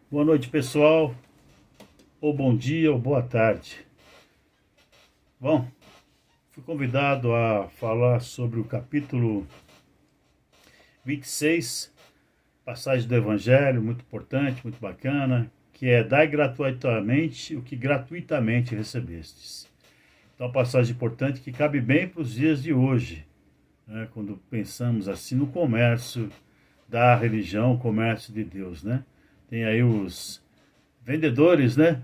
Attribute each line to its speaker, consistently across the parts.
Speaker 1: Boa noite, pessoal, ou bom dia, ou boa tarde. Bom, fui convidado a falar sobre o capítulo 26, passagem do Evangelho, muito importante, muito bacana, que é: dai gratuitamente o que gratuitamente recebestes. Então, uma passagem importante que cabe bem para os dias de hoje, né, quando pensamos assim no comércio da religião, o comércio de Deus, né? Tem aí os vendedores, né,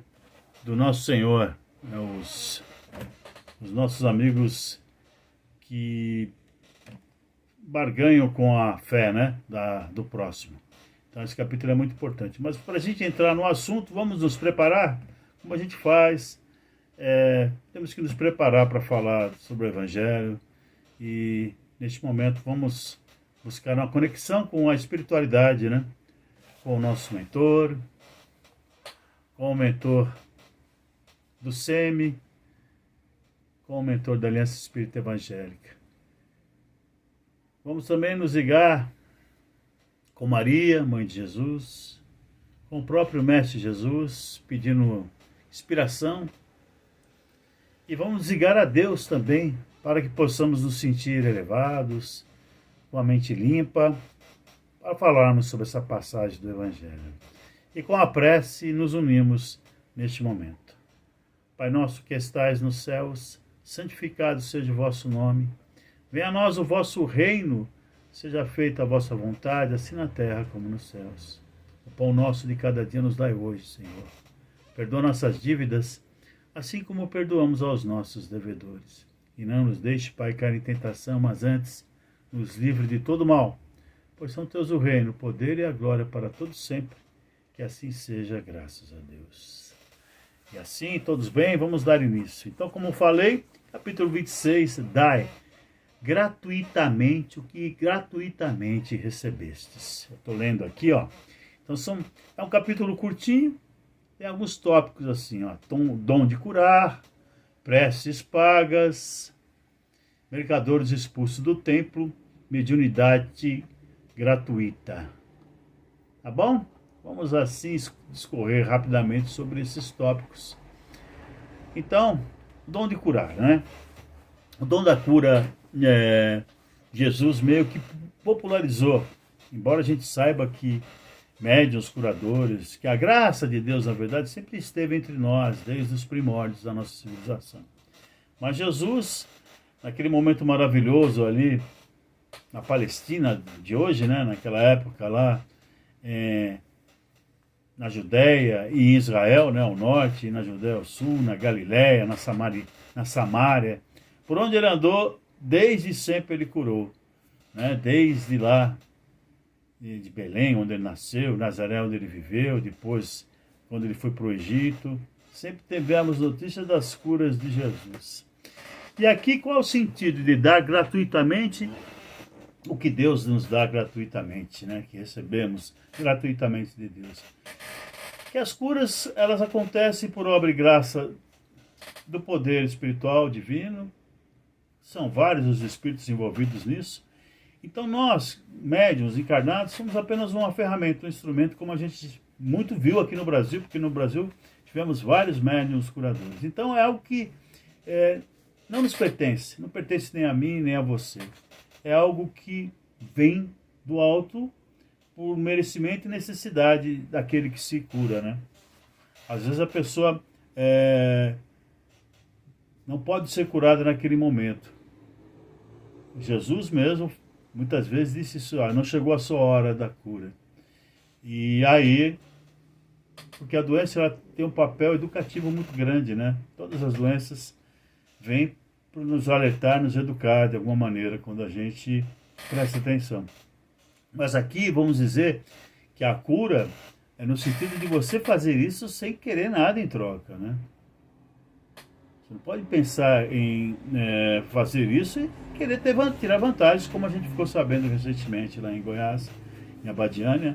Speaker 1: do nosso Senhor, né, os nossos amigos que barganham com a fé, né, do próximo. Então esse capítulo é muito importante. Mas para a gente entrar no assunto, vamos nos preparar, como a gente faz. Temos que nos preparar para falar sobre o Evangelho e neste momento vamos buscar uma conexão com a espiritualidade, né, com o nosso mentor, com o mentor do SEMI, com o mentor da Aliança Espírita Evangélica. Vamos também nos ligar com Maria, Mãe de Jesus, com o próprio Mestre Jesus, pedindo inspiração. E vamos nos ligar a Deus também, para que possamos nos sentir elevados, com a mente limpa, para falarmos sobre essa passagem do Evangelho. E com a prece nos unimos neste momento. Pai nosso que estais nos céus, santificado seja o vosso nome. Venha a nós o vosso reino, seja feita a vossa vontade, assim na terra como nos céus. O pão nosso de cada dia nos dai hoje, Senhor. Perdoa nossas dívidas, assim como perdoamos aos nossos devedores. E não nos deixe, Pai, cair em tentação, mas antes nos livre de todo mal. Pois são teus o reino, o poder e a glória para todos sempre. Que assim seja, graças a Deus. E assim, todos bem, vamos dar início. Então, como falei, capítulo 26, dai gratuitamente o que gratuitamente recebestes. Eu estou lendo aqui, ó. Então, é um capítulo curtinho, tem alguns tópicos assim, ó. Dom de curar, preces pagas, mercadores expulsos do templo, mediunidade gratuita. Tá bom? Vamos assim discorrer rapidamente sobre esses tópicos. Então, o dom de curar, né? O dom da cura, Jesus meio que popularizou. Embora a gente saiba que médiuns, curadores, que a graça de Deus, na verdade, sempre esteve entre nós, desde os primórdios da nossa civilização. Mas Jesus, naquele momento maravilhoso ali, na Palestina de hoje, né? Naquela época lá, na Judéia e em Israel, né, ao norte, e na Judéia ao sul, na Galiléia, na Samária, por onde ele andou, desde sempre ele curou, né, desde lá de Belém, onde ele nasceu, Nazaré, onde ele viveu, depois, quando ele foi para o Egito, sempre tivemos notícias das curas de Jesus. E aqui, qual é o sentido de dar gratuitamente o que Deus nos dá gratuitamente, né? Que recebemos gratuitamente de Deus? Que as curas, elas acontecem por obra e graça do poder espiritual divino. São vários os espíritos envolvidos nisso. Então nós, médiuns encarnados, somos apenas uma ferramenta, um instrumento, como a gente muito viu aqui no Brasil, porque no Brasil tivemos vários médiuns curadores. Então é algo que não nos pertence, não pertence nem a mim, nem a você. É algo que vem do alto por merecimento e necessidade daquele que se cura, né? Às vezes a pessoa não pode ser curada naquele momento. Jesus mesmo, muitas vezes, disse isso: não chegou a sua hora da cura. E aí, porque a doença ela tem um papel educativo muito grande, né? Todas as doenças vêm para nos alertar, nos educar de alguma maneira, quando a gente presta atenção. Mas aqui vamos dizer que a cura é no sentido de você fazer isso sem querer nada em troca, né? Você não pode pensar em fazer isso e querer tirar vantagens, como a gente ficou sabendo recentemente lá em Goiás, em Abadiânia,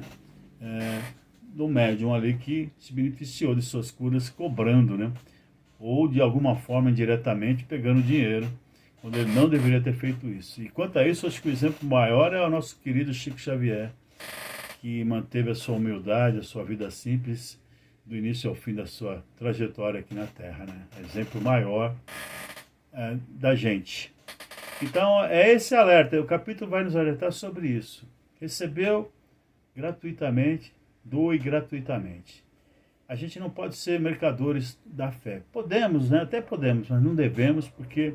Speaker 1: do médium ali que se beneficiou de suas curas cobrando, né? Ou de alguma forma indiretamente pegando dinheiro, quando ele não deveria ter feito isso. E quanto a isso, acho que o exemplo maior é o nosso querido Chico Xavier, que manteve a sua humildade, a sua vida simples, do início ao fim da sua trajetória aqui na Terra, né? Exemplo maior da gente. Então, é esse alerta. O capítulo vai nos alertar sobre isso. Recebeu gratuitamente, doe gratuitamente. A gente não pode ser mercadores da fé. Podemos, né? Até podemos, mas não devemos, porque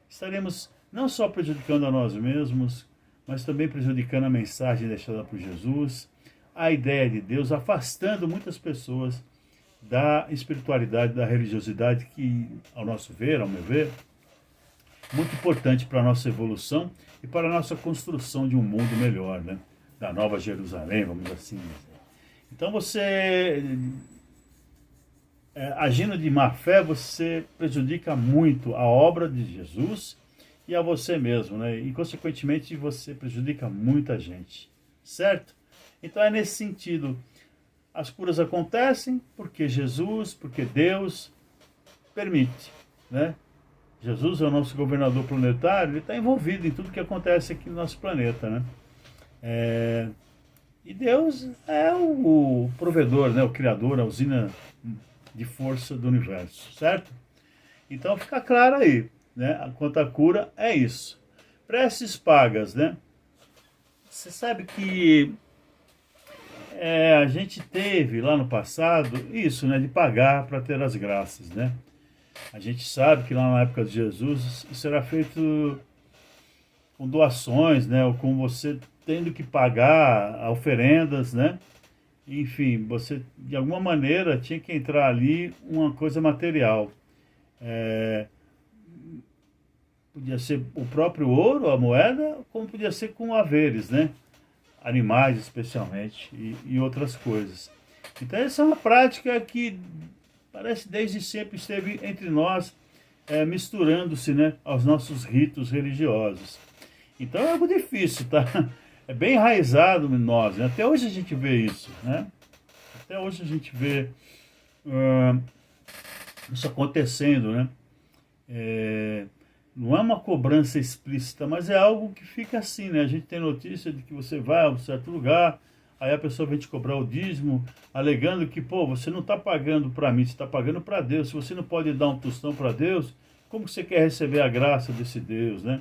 Speaker 1: estaremos não só prejudicando a nós mesmos, mas também prejudicando a mensagem deixada por Jesus, a ideia de Deus, afastando muitas pessoas da espiritualidade, da religiosidade, que, ao nosso ver, ao meu ver, muito importante para a nossa evolução e para a nossa construção de um mundo melhor, né? Da Nova Jerusalém, vamos assim dizer. Então você, agindo de má fé, você prejudica muito a obra de Jesus e a você mesmo, né? E consequentemente você prejudica muita gente, certo? Então é nesse sentido. As curas acontecem porque Jesus, porque Deus permite, né? Jesus é o nosso governador planetário, ele está envolvido em tudo que acontece aqui no nosso planeta, né? E Deus é o provedor, né? O criador, a usina de força do universo, certo? Então fica claro aí, né? Quanto à cura, é isso. Preces pagas, né? Você sabe que a gente teve lá no passado isso, né? De pagar para ter as graças, né? A gente sabe que lá na época de Jesus isso era feito com doações, né? Ou com você tendo que pagar oferendas, né? Enfim, você de alguma maneira tinha que entrar ali uma coisa material. Podia ser o próprio ouro, a moeda, como podia ser com haveres, né? Animais especialmente e outras coisas. Então essa é uma prática que parece desde sempre esteve entre nós, misturando-se, né, aos nossos ritos religiosos. Então é algo difícil, tá? É bem enraizado em nós, né? Até hoje a gente vê isso, né? Até hoje a gente vê isso acontecendo, né? Não é uma cobrança explícita, mas é algo que fica assim, né? A gente tem notícia de que você vai a um certo lugar, aí a pessoa vem te cobrar o dízimo, alegando que, pô, você não está pagando para mim, você está pagando para Deus. Se você não pode dar um tostão para Deus, como você quer receber a graça desse Deus, né?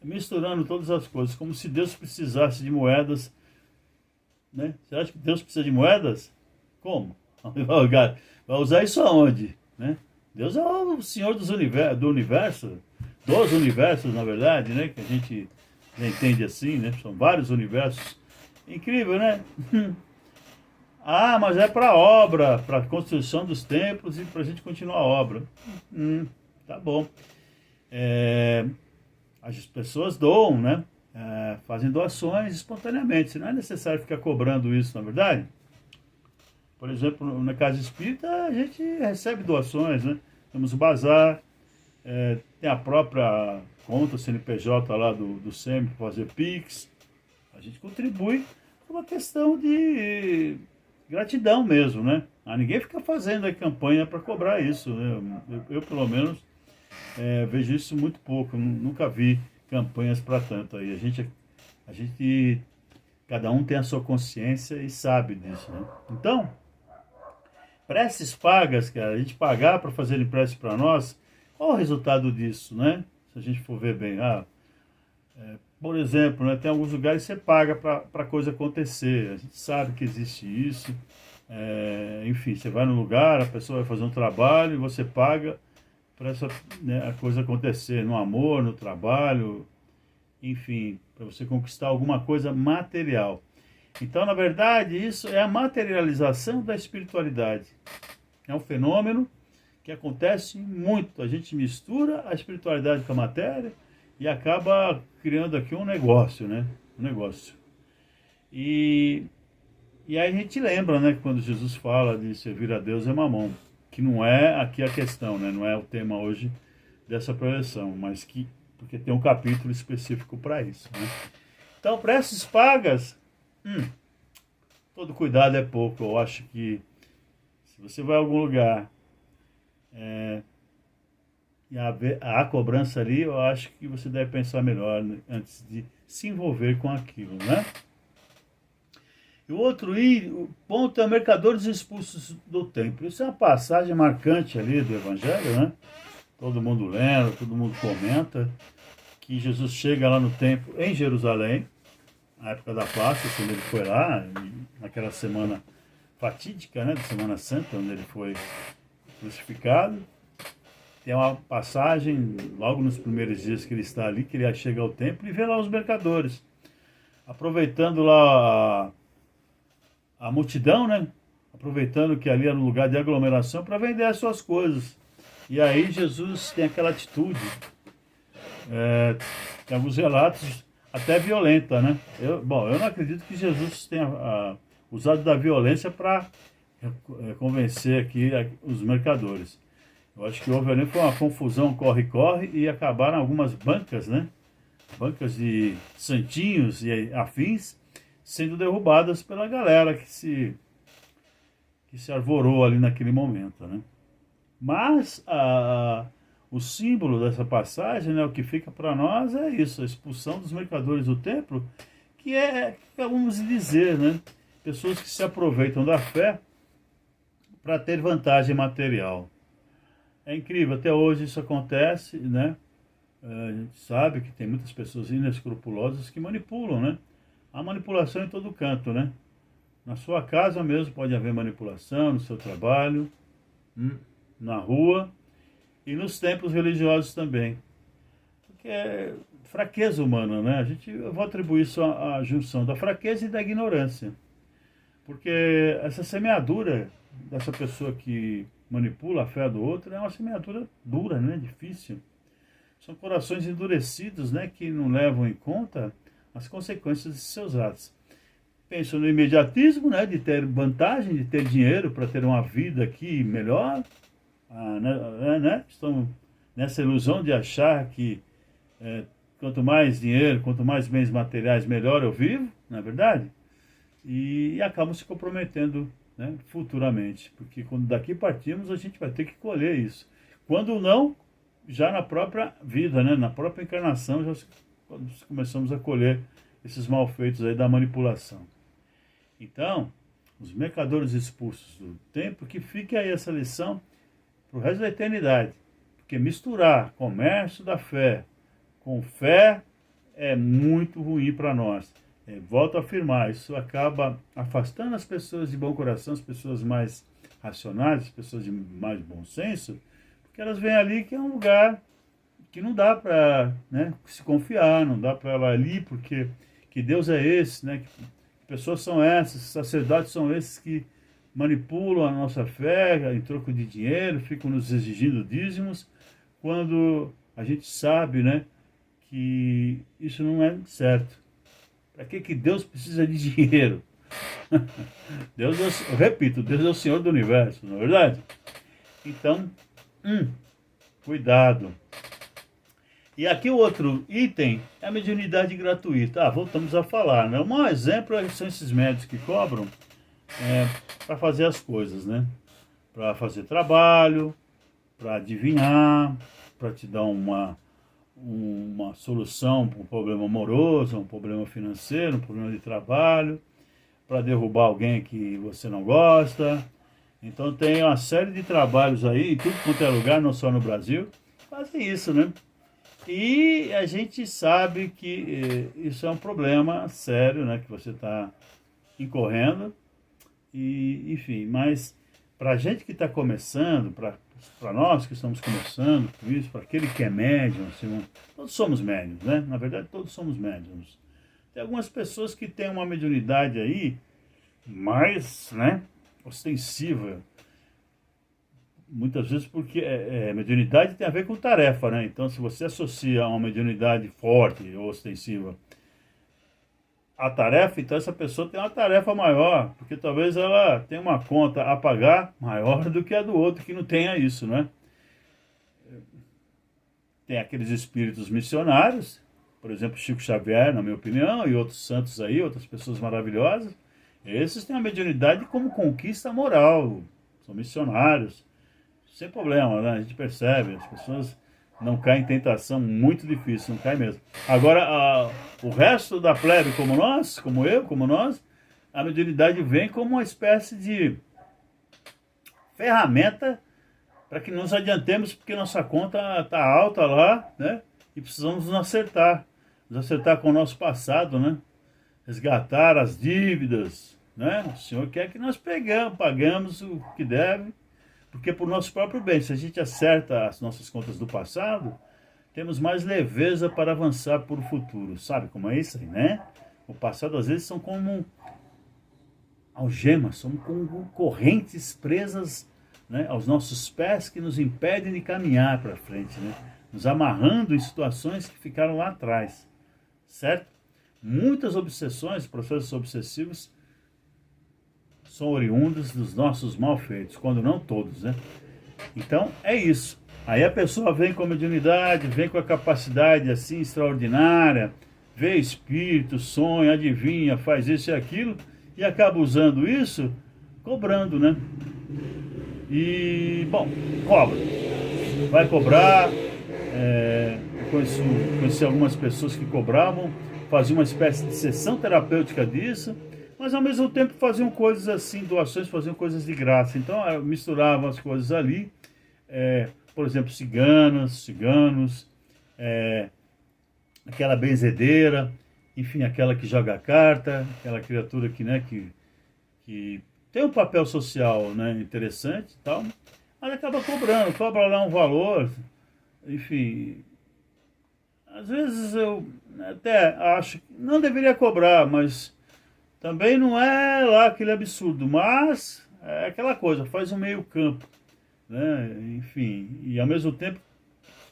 Speaker 1: Misturando todas as coisas, como se Deus precisasse de moedas, né? Você acha que Deus precisa de moedas? Como? Vai usar isso aonde, né? Deus é o Senhor dos do universo, dos universos, na verdade, né? Que a gente entende assim, né? São vários universos. Incrível, né? Mas é para obra, para a construção dos templos e para a gente continuar a obra. Tá bom. As pessoas doam, né? Fazem doações espontaneamente. Não é necessário ficar cobrando isso, na verdade. Por exemplo, na Casa Espírita, a gente recebe doações, né? Temos o bazar, tem a própria conta CNPJ lá do SEMI para fazer Pix. A gente contribui por uma questão de gratidão mesmo, né? Ninguém fica fazendo a campanha para cobrar isso, né? Eu pelo menos, vejo isso muito pouco. Nunca vi campanhas para tanto aí. A gente, cada um tem a sua consciência e sabe disso, né? Então, preces pagas, cara, a gente pagar para fazer prece para nós, qual o resultado disso, né? Se a gente for ver bem, por exemplo, né, tem alguns lugares que você paga para a coisa acontecer. A gente sabe que existe isso. Enfim, você vai no lugar, a pessoa vai fazer um trabalho e você paga para a coisa acontecer, no amor, no trabalho, enfim, para você conquistar alguma coisa material. Então, na verdade, isso é a materialização da espiritualidade. É um fenômeno que acontece muito. A gente mistura a espiritualidade com a matéria e acaba criando aqui um negócio, né? Um negócio. E aí a gente lembra, né? Quando Jesus fala de servir a Deus é mamão. Que não é aqui a questão, né? Não é o tema hoje dessa preleção, mas porque tem um capítulo específico para isso, né? Então, preces pagas, todo cuidado é pouco. Eu acho que se você vai a algum lugar e há cobrança ali, eu acho que você deve pensar melhor, né, antes de se envolver com aquilo, né? E o outro ponto é mercadores expulsos do templo. Isso é uma passagem marcante ali do Evangelho, né? Todo mundo lembra, todo mundo comenta que Jesus chega lá no templo em Jerusalém, na época da Páscoa, quando ele foi lá, naquela semana fatídica, né, de Semana Santa, onde ele foi crucificado. Tem uma passagem, logo nos primeiros dias que ele está ali, que ele chega ao templo e vê lá os mercadores, aproveitando lá a multidão, né? Aproveitando que ali era um lugar de aglomeração para vender as suas coisas. E aí Jesus tem aquela atitude, tem alguns relatos até violenta, né? Eu não acredito que Jesus tenha usado da violência para convencer aqui os mercadores. Eu acho que houve ali foi uma confusão, corre-corre, e acabaram algumas bancas, né? Bancas de santinhos e afins sendo derrubadas pela galera que se arvorou ali naquele momento, né? Mas o símbolo dessa passagem, né, o que fica para nós é isso, a expulsão dos mercadores do templo, que vamos dizer, né, pessoas que se aproveitam da fé para ter vantagem material. É incrível, até hoje isso acontece, né? A gente sabe que tem muitas pessoas inescrupulosas que manipulam, né? Há manipulação em todo canto, né? Na sua casa mesmo pode haver manipulação, no seu trabalho, na rua e nos templos religiosos também. Porque é fraqueza humana, né? Eu vou atribuir isso à junção da fraqueza e da ignorância. Porque essa semeadura dessa pessoa que manipula a fé do outro é uma semeadura dura, né? Difícil. São corações endurecidos, né? Que não levam em conta as consequências de seus atos. Pensam no imediatismo, né? De ter vantagem, de ter dinheiro para ter uma vida aqui melhor. Né? Estão nessa ilusão de achar que quanto mais dinheiro, quanto mais bens materiais, melhor eu vivo, não é verdade? E acabam se comprometendo, né, futuramente, porque quando daqui partimos a gente vai ter que colher isso. Quando não, já na própria vida, né, na própria encarnação, já começamos a colher esses malfeitos aí da manipulação. Então, os mercadores expulsos do templo, que fique aí essa lição para o resto da eternidade, porque misturar comércio da fé com fé é muito ruim para nós. Volto a afirmar, isso acaba afastando as pessoas de bom coração, as pessoas mais racionais, as pessoas de mais bom senso, porque elas veem ali que é um lugar que não dá para, né, se confiar, não dá para ela ali, porque que Deus é esse, né, que pessoas são essas, sacerdotes são esses que manipulam a nossa fé em troco de dinheiro, ficam nos exigindo dízimos, quando a gente sabe, né, que isso não é certo. Para que Deus precisa de dinheiro? Eu repito, Deus é o Senhor do Universo, não é verdade? Então, cuidado. E aqui o outro item é a mediunidade gratuita. Voltamos a falar, né? O maior exemplo são esses médios que cobram para fazer as coisas, né? Para fazer trabalho, para adivinhar, para te dar uma solução para um problema amoroso, um problema financeiro, um problema de trabalho, para derrubar alguém que você não gosta. Então tem uma série de trabalhos aí, em tudo quanto é lugar, não só no Brasil, fazem isso, né? E a gente sabe que isso é um problema sério, né? Que você está incorrendo. E, enfim, mas para a gente que está começando, para nós que estamos começando com isso, para aquele que é médium, assim, todos somos médiums, né? Na verdade, todos somos médiums. Tem algumas pessoas que têm uma mediunidade aí mais, né, ostensiva, muitas vezes porque mediunidade tem a ver com tarefa, né? Então, se você associa uma mediunidade forte ou ostensiva a tarefa, então essa pessoa tem uma tarefa maior, porque talvez ela tenha uma conta a pagar maior do que a do outro que não tenha isso, né? Tem aqueles espíritos missionários, por exemplo, Chico Xavier, na minha opinião, e outros santos aí, outras pessoas maravilhosas. Esses têm a mediunidade como conquista moral, são missionários, sem problema, né? A gente percebe, as pessoas não caem em tentação, muito difícil, não cai mesmo. Agora, o resto da plebe, como nós, como eu, como nós, a mediunidade vem como uma espécie de ferramenta para que nos adiantemos, porque nossa conta está alta lá, né? E precisamos nos acertar com o nosso passado, né? Resgatar as dívidas, né? O Senhor quer que nós pagamos o que deve, porque por nosso próprio bem, se a gente acerta as nossas contas do passado, temos mais leveza para avançar para o futuro. Sabe como é isso aí, né? O passado às vezes são como algemas, são como correntes presas, né, aos nossos pés que nos impedem de caminhar para frente, né? Nos amarrando em situações que ficaram lá atrás, certo? Muitas obsessões, processos obsessivos, são oriundos dos nossos malfeitos, quando não todos, né? Então, é isso. Aí a pessoa vem com a mediunidade, vem com a capacidade assim extraordinária, vê espírito, sonha, adivinha, faz isso e aquilo, e acaba usando isso, cobrando, né? E, bom, cobra. Vai cobrar. Eu conheci algumas pessoas que cobravam, faziam uma espécie de sessão terapêutica disso, mas ao mesmo tempo faziam coisas assim, doações, faziam coisas de graça. Então misturavam as coisas ali, por exemplo, ciganos, aquela benzedeira, enfim, aquela que joga carta, aquela criatura que, né, que tem um papel social, né, interessante e tal, mas acaba cobra lá um valor, enfim. Às vezes eu até acho que não deveria cobrar, mas também não é lá aquele absurdo, mas é aquela coisa, faz um meio campo, né? Enfim, e ao mesmo tempo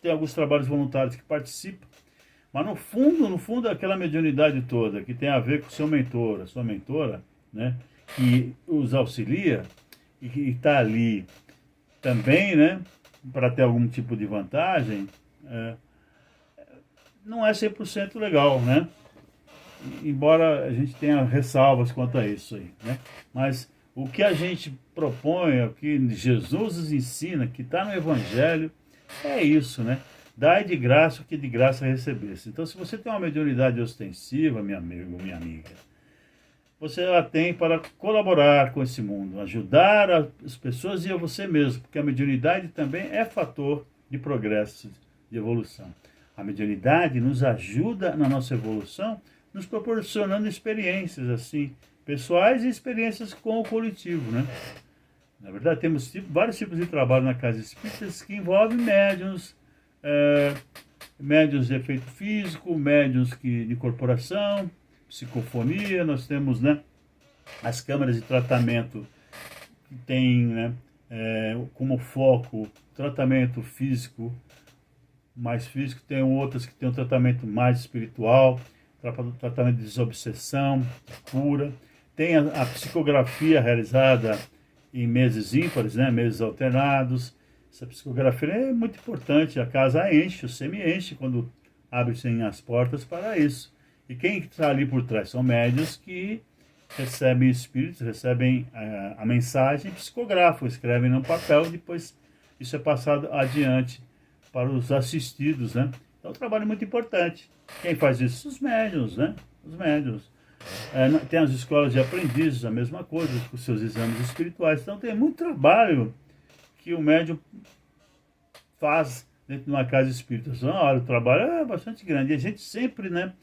Speaker 1: tem alguns trabalhos voluntários que participam, mas no fundo, aquela mediunidade toda que tem a ver com o seu mentor, a sua mentora, né? Que os auxilia e que está ali também, né? Para ter algum tipo de vantagem, não é 100% legal, né? Embora a gente tenha ressalvas quanto a isso aí, né? Mas o que a gente propõe, o que Jesus nos ensina, que está no Evangelho, é isso, né? Dai de graça o que de graça recebesse. Então, se você tem uma mediunidade ostensiva, meu amigo, minha amiga, você a tem para colaborar com esse mundo, ajudar as pessoas e a você mesmo, porque a mediunidade também é fator de progresso, de evolução. A mediunidade nos ajuda na nossa evolução, nos proporcionando experiências assim, pessoais e experiências com o coletivo, né? Na verdade, temos vários tipos de trabalho na Casa Espírita que envolvem médiuns, médiuns de efeito físico, médiuns de corporação, psicofonia. Nós temos, né, as câmaras de tratamento que tem, né, como foco tratamento físico, mais físico. Tem outras que tem um tratamento mais espiritual, tratamento de desobsessão, cura. Tem a psicografia realizada em meses ímpares, né, meses alternados. Essa psicografia é muito importante, a casa enche, o semi-enche quando abrem as portas para isso. E quem está ali por trás são médiuns que recebem espíritos, recebem a mensagem, psicografam, escrevem no papel e depois isso é passado adiante para os assistidos, né? Então, é um trabalho muito importante. Quem faz isso? Os médiuns, né? Os médiuns. Tem as escolas de aprendizes, a mesma coisa, com seus exames espirituais. Então, tem muito trabalho que o médium faz dentro de uma casa espírita. Olha, o trabalho é bastante grande. E a gente sempre, né?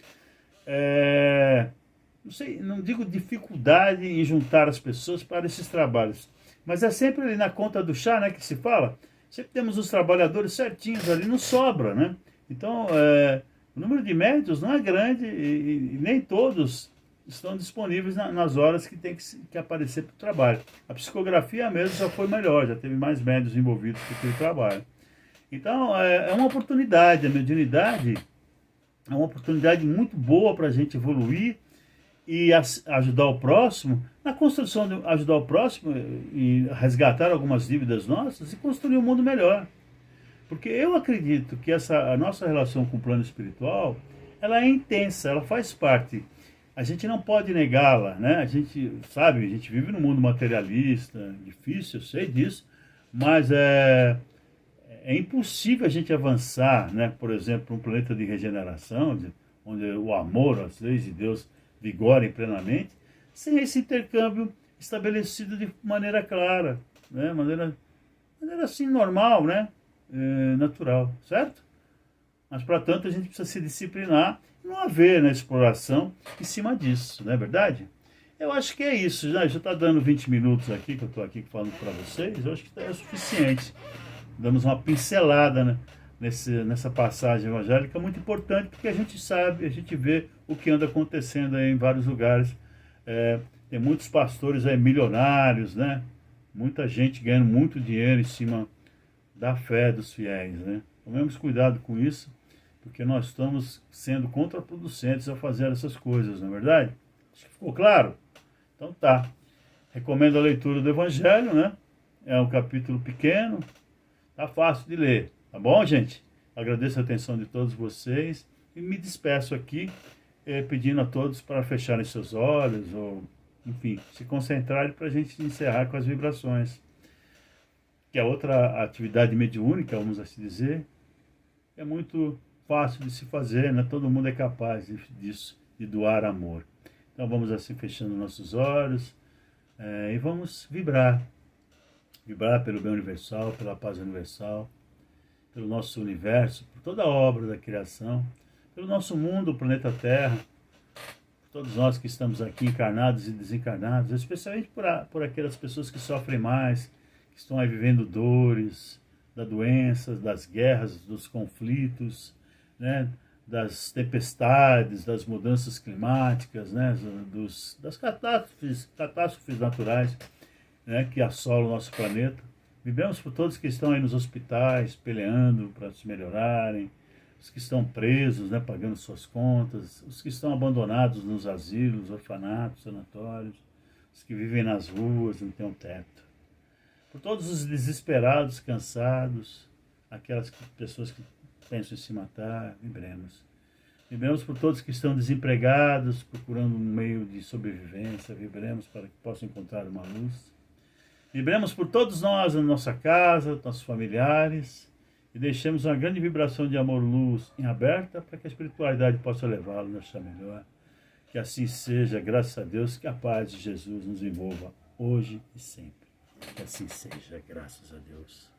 Speaker 1: Não sei, não digo dificuldade em juntar as pessoas para esses trabalhos, mas é sempre ali na conta do chá, né, que se fala. Sempre temos os trabalhadores certinhos ali, não sobra, né? Então, o número de médiuns não é grande e nem todos estão disponíveis nas horas que tem que aparecer para o trabalho. A psicografia mesmo já foi melhor, já teve mais médiuns envolvidos com aquele trabalho. Então, é uma oportunidade, a mediunidade é uma oportunidade muito boa para a gente evoluir e ajudar o próximo, na construção de ajudar o próximo e resgatar algumas dívidas nossas e construir um mundo melhor. Porque eu acredito que a nossa relação com o plano espiritual, ela é intensa, ela faz parte. A gente não pode negá-la, né? A gente sabe, a gente vive num mundo materialista, difícil, eu sei disso, mas é impossível a gente avançar, né? Por exemplo, para um planeta de regeneração, onde o amor, as leis de Deus vigorem plenamente, sem esse intercâmbio estabelecido de maneira clara, né? maneira assim normal, né? Natural, certo? Mas para tanto a gente precisa se disciplinar e não haver na exploração em cima disso, não é verdade? Eu acho que é isso, já está dando 20 minutos aqui, que eu estou aqui falando para vocês, eu acho que é suficiente. Damos uma pincelada, né, nessa passagem evangélica muito importante, porque a gente sabe, a gente vê o que anda acontecendo aí em vários lugares. Tem muitos pastores aí milionários, né? Muita gente ganhando muito dinheiro em cima da fé dos fiéis, né? Tomemos cuidado com isso, porque nós estamos sendo contraproducentes ao fazer essas coisas, não é verdade? Acho que ficou claro? Então tá. Recomendo a leitura do Evangelho, né? É um capítulo pequeno, tá fácil de ler, tá bom, gente? Agradeço a atenção de todos vocês e me despeço aqui pedindo a todos para fecharem seus olhos ou, enfim, se concentrarem para a gente encerrar com as vibrações. Que é outra atividade mediúnica, vamos assim dizer, é muito fácil de se fazer, né? Todo mundo é capaz disso, de doar amor. Então vamos assim fechando nossos olhos e vamos vibrar pelo bem universal, pela paz universal, pelo nosso universo, por toda a obra da criação, pelo nosso mundo, o planeta Terra, por todos nós que estamos aqui encarnados e desencarnados, especialmente por aquelas pessoas que sofrem mais, que estão aí vivendo dores, das doenças, das guerras, dos conflitos, né, das tempestades, das mudanças climáticas, né, das catástrofes naturais, né, que assolam o nosso planeta. Vivemos por todos que estão aí nos hospitais, peleando para se melhorarem, os que estão presos, né, pagando suas contas, os que estão abandonados nos asilos, orfanatos, sanatórios, os que vivem nas ruas, não têm um teto. Por todos os desesperados, cansados, aquelas pessoas que pensam em se matar, vibremos. Vibremos por todos que estão desempregados, procurando um meio de sobrevivência, vibremos para que possam encontrar uma luz. Vibremos por todos nós, na nossa casa, nossos familiares, e deixemos uma grande vibração de amor-luz em aberta para que a espiritualidade possa levá-lo a achar melhor. Que assim seja, graças a Deus, que a paz de Jesus nos envolva hoje e sempre. Que assim seja, graças a Deus.